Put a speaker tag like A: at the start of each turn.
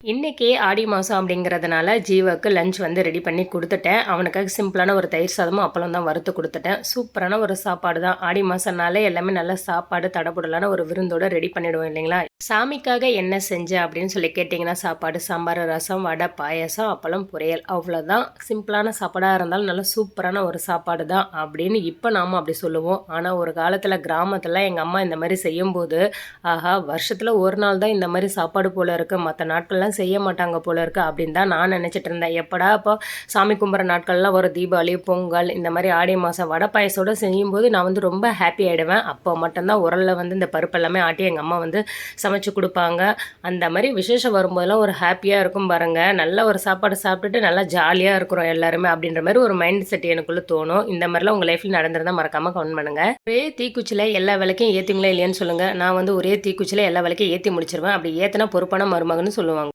A: இன்னைக்கு ஆடி மாதம் அப்படிங்கிறதுனால ஜீவாவுக்கு லஞ்ச் வந்து ரெடி பண்ணி கொடுத்துட்டேன். அவனுக்காக சிம்பிளான ஒரு தயிர் சாதமும் அப்பளம் தான் வறுத்து கொடுத்துட்டேன். சூப்பரான ஒரு சாப்பாடு தான். ஆடி மாதம்னாலே எல்லாமே நல்ல சாப்பாடு தடபுடலான ஒரு விருந்தோட ரெடி பண்ணிவிடுவோம் இல்லைங்களா? சாமிக்காக என்ன செஞ்சேன் அப்படின்னு சொல்லி கேட்டிங்கன்னா, சாப்பாடு, சாம்பார், ரசம், வடை, பாயசம், அப்பளம், பொரியல், அவ்வளோதான். சிம்பிளான சாப்பாடாக இருந்தாலும் நல்ல சூப்பரான ஒரு சாப்பாடு தான் அப்படின்னு இப்போ நாம் அப்படி சொல்லுவோம். ஆனால் ஒரு காலத்தில் கிராமத்தில் எங்கள் அம்மா இந்த மாதிரி செய்யும்போது, ஆஹா வருஷத்தில் ஒரு நாள் தான் இந்த மாதிரி சாப்பாடு போல் இருக்குது, மற்ற நாட்கள்லாம் செய்ய மாட்டாங்க போல இருக்குது அப்படின்னு தான் நான் நினச்சிட்டு இருந்தேன். எப்படா இப்போ சாமி கும்பிட்ற நாட்கள்லாம் ஒரு தீபாவளி, பொங்கல், இந்த மாதிரி ஆடி மாதம் வடை பாயசோடு செய்யும்போது நான் வந்து ரொம்ப ஹாப்பி ஆகிடுவேன். அப்போ மட்டும்தான் உரலில் வந்து இந்த பருப்பு எல்லாமே ஆட்டி எங்கள் அம்மா வந்து சமைச்சு கொடுப்பாங்க. அந்த மாதிரி விசேஷம் வரும்போதெல்லாம் ஒரு ஹாப்பியாக இருக்கும் பாருங்கள். நல்ல ஒரு சாப்பாடு சாப்பிட்டுட்டு நல்லா ஜாலியாக இருக்கிறோம் எல்லாருமே அப்படின்ற மாதிரி ஒரு மைண்ட் செட் எனக்குள்ளே தோணும். இந்த மாதிரிலாம் உங்கள் லைஃப்பில் நடந்திருந்தால் மறக்காமல் கமெண்ட் பண்ணுங்கள். ஒரே தீக்குச்சியில் எல்லா வேலைக்கும் ஏற்றுங்களா இல்லையான்னு சொல்லுங்கள். நான் வந்து ஒரே தீக்குச்சியில் எல்லா வேலைக்கும் ஏற்றி முடிச்சிருவேன். அப்படி ஏற்றினா பொறுப்பான மருமகன்னு சொல்லுவாங்க.